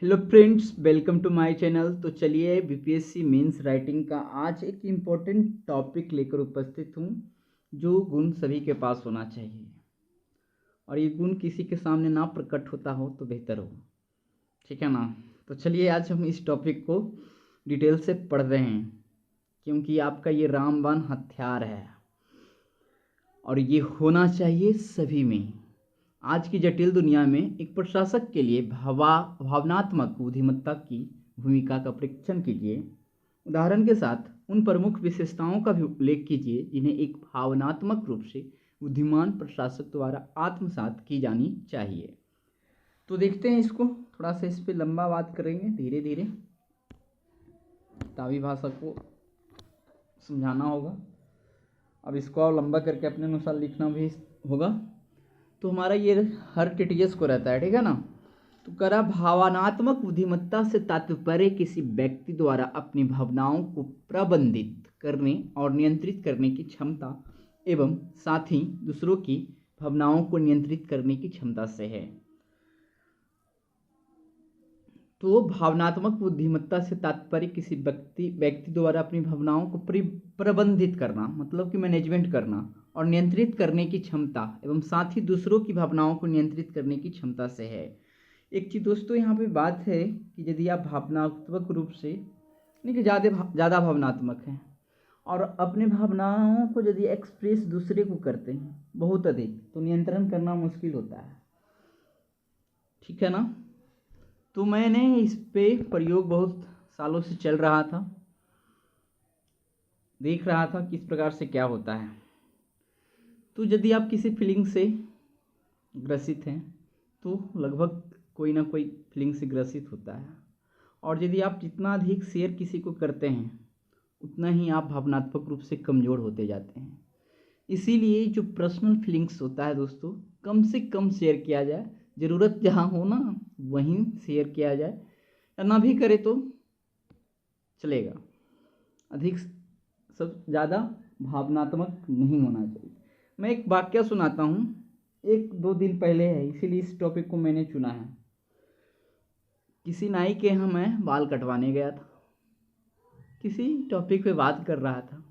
Hello friends, welcome to my channel. तो चलिए BPSC mains writing का आज एक इम्पोर्टेंट टॉपिक लेकर उपस्थित हूँ, जो गुण सभी के पास होना चाहिए और ये गुण किसी के सामने ना प्रकट होता हो तो बेहतर हो। ठीक है ना। तो चलिए आज हम इस टॉपिक को डिटेल से पढ़ रहे हैं, क्योंकि आपका ये रामबाण हथियार है और ये होना चाहिए सभी में। आज की जटिल दुनिया में एक प्रशासक के लिए भावनात्मक बुद्धिमत्ता की भूमिका का परीक्षण कीजिए। उदाहरण के साथ उन प्रमुख विशेषताओं का भी उल्लेख कीजिए जिन्हें एक भावनात्मक रूप से बुद्धिमान प्रशासक द्वारा आत्मसात की जानी चाहिए। तो देखते हैं इसको, थोड़ा सा इस पर लंबा बात करेंगे धीरे धीरे। किताबी भाषा को समझाना होगा, अब इसको और लंबा करके अपने अनुसार लिखना भी होगा। तो हमारा ये हर टीटीएस को रहता है, ठीक है ना। तो करा भावनात्मक बुद्धिमत्ता से तात्पर्य किसी व्यक्ति द्वारा अपनी भावनाओं को प्रबंधित करने और नियंत्रित करने की क्षमता एवं साथ ही दूसरों की भावनाओं को नियंत्रित करने की क्षमता से है। तो भावनात्मक बुद्धिमत्ता से तात्पर्य किसी व्यक्ति द्वारा अपनी भावनाओं को प्रबंधित करना, मतलब कि मैनेजमेंट करना और नियंत्रित करने की क्षमता एवं साथ ही दूसरों की भावनाओं को नियंत्रित करने की क्षमता से है। एक चीज़ दोस्तों यहाँ पे बात है कि यदि आप भावनात्मक रूप से यानी कि ज़्यादा भावनात्मक हैं और अपने भावनाओं को यदि एक्सप्रेस दूसरे को करते हैं बहुत अधिक, तो नियंत्रण करना मुश्किल होता है। ठीक है ना। तो मैंने इस पे प्रयोग बहुत सालों से चल रहा था, देख रहा था किस प्रकार से क्या होता है। तो यदि आप किसी फीलिंग से ग्रसित हैं तो लगभग कोई ना कोई फीलिंग से ग्रसित होता है, और यदि आप जितना अधिक शेयर किसी को करते हैं उतना ही आप भावनात्मक रूप से कमज़ोर होते जाते हैं। इसीलिए जो पर्सनल फीलिंग्स होता है दोस्तों, कम से कम शेयर किया जाए। ज़रूरत जहाँ हो ना वहीं शेयर किया जाए, या ना भी करे तो चलेगा। अधिक सब ज़्यादा भावनात्मक नहीं होना चाहिए। मैं एक वाक्य सुनाता हूँ, 1-2 दिन पहले है, इसीलिए इस टॉपिक को मैंने चुना है। किसी नाई के यहाँ मैं बाल कटवाने गया था, किसी टॉपिक पे बात कर रहा था,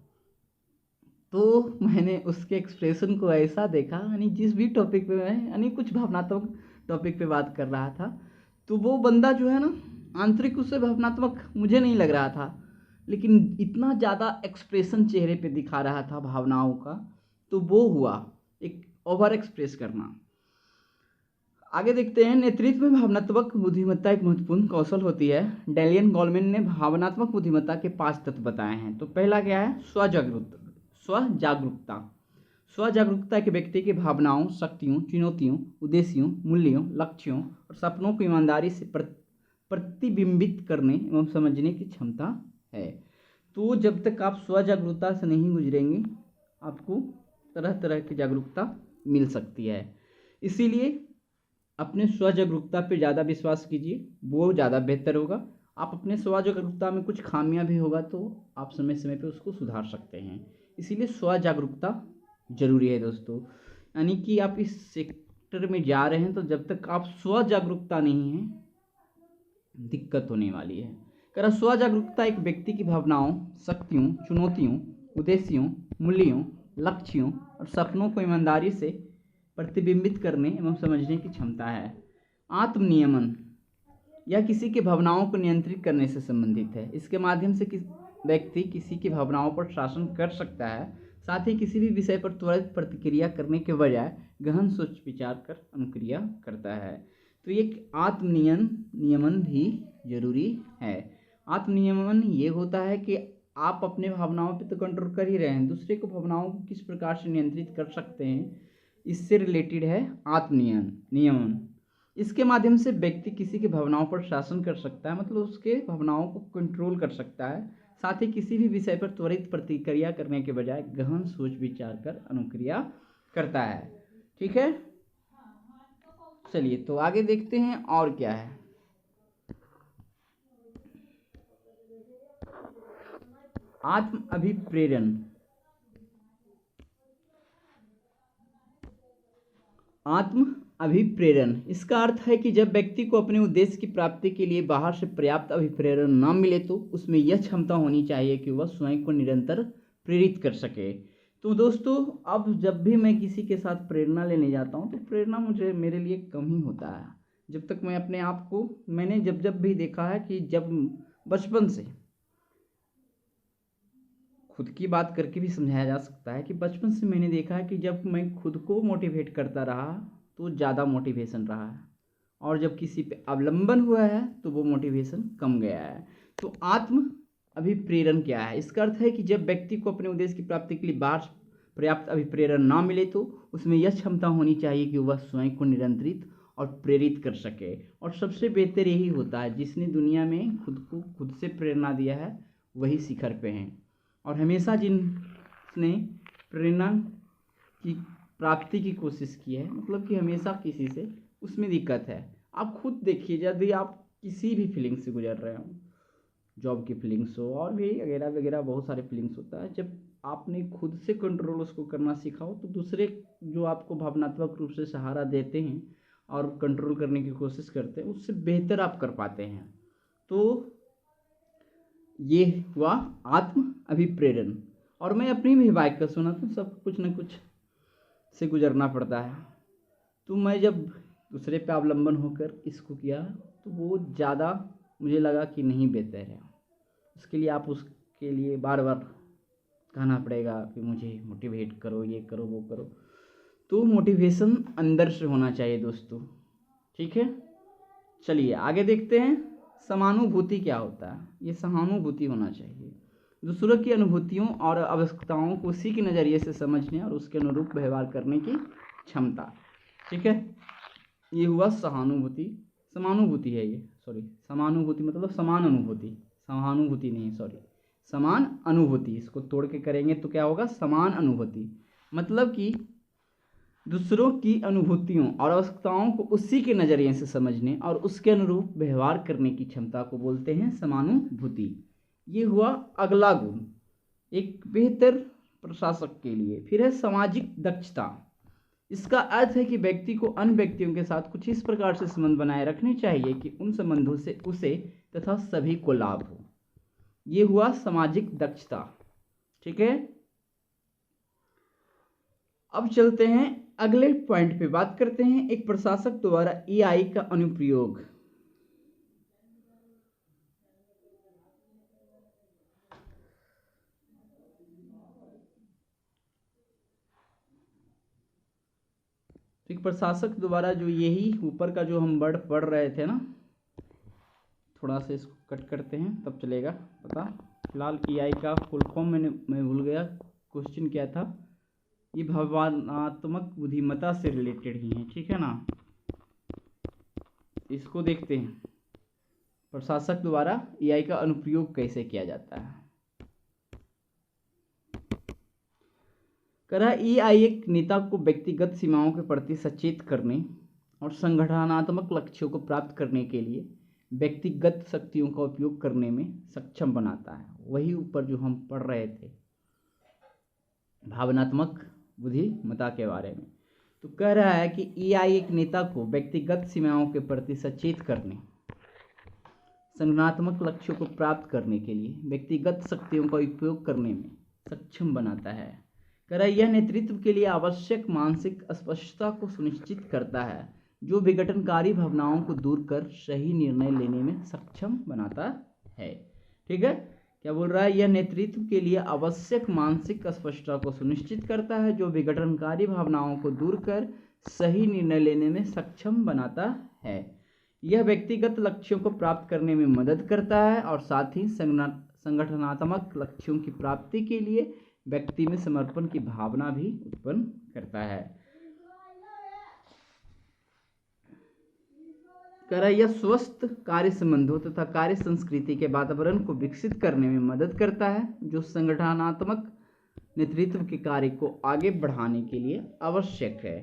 तो मैंने उसके एक्सप्रेशन को ऐसा देखा, यानी जिस भी टॉपिक पे मैं यानी कुछ भावनात्मक टॉपिक पे बात कर रहा था, तो वो बंदा जो है ना आंतरिक उससे भावनात्मक मुझे नहीं लग रहा था, लेकिन इतना ज़्यादा एक्सप्रेशन चेहरे पे दिखा रहा था भावनाओं का, तो वो हुआ एक ओवर एक्सप्रेस करना। आगे देखते हैं, नेतृत्व में भावनात्मक बुद्धिमत्ता एक महत्वपूर्ण कौशल होती है। डेलियन गोलमैन ने भावनात्मक बुद्धिमत्ता के 5 तत्व बताए हैं। तो पहला क्या है? स्वजागरूकता। स्वजागरूकता एक व्यक्ति की भावनाओं, शक्तियों, चुनौतियों, उद्देश्यों, मूल्यों, लक्ष्यों और सपनों को ईमानदारी से प्रतिबिंबित करने एवं समझने की क्षमता है। तो जब तक आप स्वजागरूकता से नहीं गुजरेंगे, आपको तरह तरह की जागरूकता मिल सकती है। इसीलिए अपने स्वजागरूकता पे ज़्यादा विश्वास कीजिए, वो ज़्यादा बेहतर होगा। आप अपने स्वजागरूकता में कुछ खामियां भी होगा तो आप समय समय पे उसको सुधार सकते हैं। इसीलिए स्वजागरूकता जरूरी है दोस्तों। यानी कि आप इस सेक्टर में जा रहे हैं तो जब तक आप स्वजागरूकता नहीं है, दिक्कत होने वाली है। अगर स्वजागरूकता एक व्यक्ति की भावनाओं, शक्तियों, चुनौतियों, उद्देश्यों, मूल्यों, लक्ष्यों और सपनों को ईमानदारी से प्रतिबिंबित करने एवं समझने की क्षमता है। आत्मनियमन यह किसी की भावनाओं को नियंत्रित करने से संबंधित है। इसके माध्यम से व्यक्ति किसी की भावनाओं पर शासन कर सकता है, साथ ही किसी भी विषय पर त्वरित प्रतिक्रिया करने के बजाय गहन सोच विचार कर अनुक्रिया करता है। तो एक आत्मनियमन भी जरूरी है। आत्मनियमन ये होता है कि आप अपने भावनाओं पर तो कंट्रोल कर ही रहे हैं, दूसरे को भावनाओं को किस प्रकार से नियंत्रित कर सकते हैं, इससे रिलेटेड है आत्मनियमन। इसके माध्यम से व्यक्ति किसी की भावनाओं पर शासन कर सकता है, मतलब उसके भावनाओं को कंट्रोल कर सकता है, साथ ही किसी भी विषय पर त्वरित प्रतिक्रिया करने के बजाय गहन सोच विचार कर अनुक्रिया करता है। ठीक है, चलिए तो आगे देखते हैं और क्या है। आत्म अभिप्रेरण। आत्म अभिप्रेरण। इसका अर्थ है कि जब व्यक्ति को अपने उद्देश्य की प्राप्ति के लिए बाहर से पर्याप्त अभिप्रेरण न मिले तो उसमें यह क्षमता होनी चाहिए कि वह स्वयं को निरंतर प्रेरित कर सके। तो दोस्तों, अब जब भी मैं किसी के साथ प्रेरणा लेने जाता हूँ तो प्रेरणा मेरे लिए कम ही होता है। जब तक मैं अपने आप को, मैंने जब भी देखा है कि जब बचपन से, खुद की बात करके भी समझाया जा सकता है कि बचपन से मैंने देखा है कि जब मैं खुद को मोटिवेट करता रहा तो ज़्यादा मोटिवेशन रहा है, और जब किसी पे अवलंबन हुआ है तो वो मोटिवेशन कम गया है। तो आत्म अभिप्रेरण क्या है? इसका अर्थ है कि जब व्यक्ति को अपने उद्देश्य की प्राप्ति के लिए बाहर पर्याप्त अभिप्रेरण ना मिले तो उसमें यह क्षमता होनी चाहिए कि वह स्वयं को नियंत्रित और प्रेरित कर सके। और सबसे बेहतर यही होता है, जिसने दुनिया में खुद से प्रेरणा दिया है वही शिखर पे हैं, और हमेशा जिसने प्रेरणा की प्राप्ति की कोशिश की है, मतलब कि हमेशा किसी से, उसमें दिक्कत है। आप खुद देखिए, यदि आप किसी भी फीलिंग से गुजर रहे हो, जॉब की फीलिंग्स हो और भी वगैरह वगैरह बहुत सारे फीलिंग्स होता है, जब आपने खुद से कंट्रोल उसको करना सीखा हो तो दूसरे जो आपको भावनात्मक रूप से सहारा देते हैं और कंट्रोल करने की कोशिश करते हैं, उससे बेहतर आप कर पाते हैं। तो ये हुआ आत्म अभिप्रेरण। और मैं अपनी भी बाइक का सुना तो सब कुछ न कुछ से गुजरना पड़ता है। तो मैं जब दूसरे पे अवलंबन होकर इसको किया तो वो ज़्यादा मुझे लगा कि नहीं बेहतर है। उसके लिए आप उसके लिए बार बार कहना पड़ेगा कि मुझे मोटिवेट करो, ये करो, वो करो। तो मोटिवेशन अंदर से होना चाहिए दोस्तों, ठीक है। चलिए आगे देखते हैं, समानुभूति क्या होता है। ये सहानुभूति होना चाहिए, दूसरों की अनुभूतियों और आवश्यकताओं को उसी के नज़रिए से समझने और उसके अनुरूप व्यवहार करने की क्षमता, ठीक है। ये हुआ सहानुभूति। समानुभूति है ये, सॉरी, समानुभूति मतलब समान अनुभूति, सहानुभूति नहीं, सॉरी, समान अनुभूति। इसको तोड़ के करेंगे तो क्या होगा? समान अनुभूति। मतलब कि दूसरों की अनुभूतियों और आवश्यकताओं को उसी के नज़रिए से समझने और उसके अनुरूप व्यवहार करने की क्षमता को बोलते हैं समानुभूति। ये हुआ अगला गुण एक बेहतर प्रशासक के लिए। फिर है सामाजिक दक्षता। इसका अर्थ है कि व्यक्ति को अन्य व्यक्तियों के साथ कुछ इस प्रकार से संबंध बनाए रखने चाहिए कि उन संबंधों से उसे तथा सभी को लाभ हो। ये हुआ सामाजिक दक्षता, ठीक है। अब चलते हैं अगले पॉइंट पे, बात करते हैं एक प्रशासक द्वारा एआई का अनुप्रयोग। एक प्रशासक द्वारा जो यही ऊपर का जो हम वर्ड पढ़ रहे थे ना, थोड़ा सा इसको कट करते हैं तब चलेगा पता। फिलहाल एआई का फुल फॉर्म मैं भूल गया, क्वेश्चन क्या था। ये भावनात्मक बुद्धिमत्ता से रिलेटेड ही है, ठीक है ना। इसको देखते हैं, प्रशासक द्वारा एआई का अनुप्रयोग कैसे किया जाता है। एआई एक नेता को व्यक्तिगत सीमाओं के प्रति सचेत करने और संगठनात्मक लक्ष्यों को प्राप्त करने के लिए व्यक्तिगत शक्तियों का उपयोग करने में सक्षम बनाता है। वही ऊपर जो हम पढ़ रहे थे भावनात्मक बुद्धिमत्ता के बारे में। तो कह रहा है कि एआई एक नेता को व्यक्तिगत सीमाओं के प्रति सचेत करने, संगठनात्मक लक्ष्यों को प्राप्त करने के लिए व्यक्तिगत शक्तियों का उपयोग करने में सक्षम बनाता है। कह रहा है यह नेतृत्व के लिए आवश्यक मानसिक स्पष्टता को सुनिश्चित करता है, जो विघटनकारी भावनाओं को दूर कर सही निर्णय लेने में सक्षम बनाता है। ठीक है, क्या बोल रहा है? यह नेतृत्व के लिए आवश्यक मानसिक स्पष्टता को सुनिश्चित करता है, जो विघटनकारी भावनाओं को दूर कर सही निर्णय लेने में सक्षम बनाता है। यह व्यक्तिगत लक्ष्यों को प्राप्त करने में मदद करता है और साथ ही संगठनात्मक लक्ष्यों की प्राप्ति के लिए व्यक्ति में समर्पण की भावना भी उत्पन्न करता है। यह स्वस्थ कार्य संबंधों तथा कार्य संस्कृति के वातावरण को विकसित करने में मदद करता है, जो संगठनात्मक नेतृत्व के कार्य को आगे बढ़ाने के लिए आवश्यक है।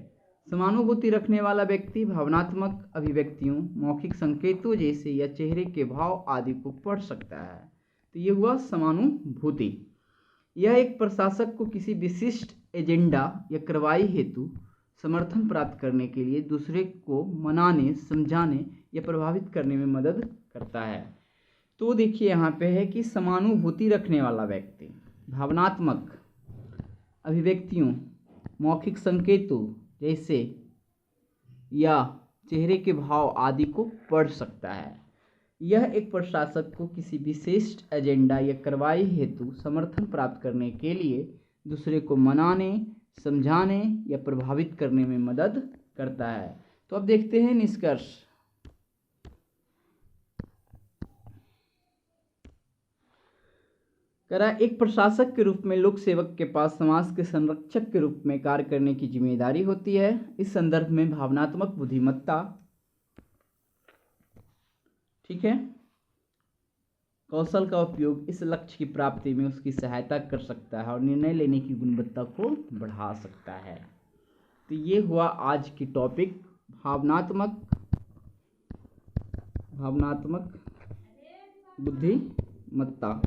समानुभूति रखने वाला व्यक्ति भावनात्मक अभिव्यक्तियों, मौखिक संकेतों जैसे या चेहरे के भाव आदि को पढ़ सकता है। तो ये हुआ समानुभूति। यह एक प्रशासक को किसी विशिष्ट एजेंडा या कार्रवाई हेतु समर्थन प्राप्त करने के लिए दूसरे को मनाने, समझाने या प्रभावित करने में मदद करता है। तो देखिए यहाँ पे है कि समानुभूति रखने वाला व्यक्ति भावनात्मक अभिव्यक्तियों, मौखिक संकेतों जैसे या चेहरे के भाव आदि को पढ़ सकता है। यह एक प्रशासक को किसी विशिष्ट एजेंडा या कार्रवाई हेतु समर्थन प्राप्त करने के लिए दूसरे को मनाने, समझाने या प्रभावित करने में मदद करता है। तो अब देखते हैं निष्कर्ष। करा एक प्रशासक के रूप में लोक सेवक के पास समाज के संरक्षक के रूप में कार्य करने की जिम्मेदारी होती है। इस संदर्भ में भावनात्मक बुद्धिमत्ता, ठीक है, कौशल का उपयोग इस लक्ष्य की प्राप्ति में उसकी सहायता कर सकता है और निर्णय लेने की गुणवत्ता को बढ़ा सकता है। तो ये हुआ आज की टॉपिक भावनात्मक बुद्धिमत्ता।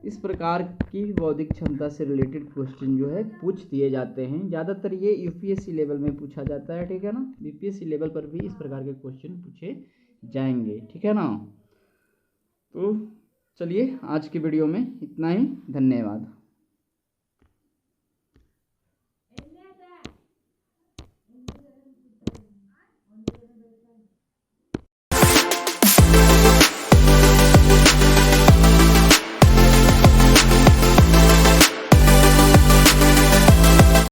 इस प्रकार की बौद्धिक क्षमता से रिलेटेड क्वेश्चन जो है पूछ दिए जाते हैं। ज़्यादातर ये यूपीएससी लेवल में पूछा जाता है, ठीक है ना। बीपीएससी लेवल पर भी इस प्रकार के क्वेश्चन पूछे जाएंगे, ठीक है ना। तो चलिए आज की वीडियो में इतना ही, धन्यवाद।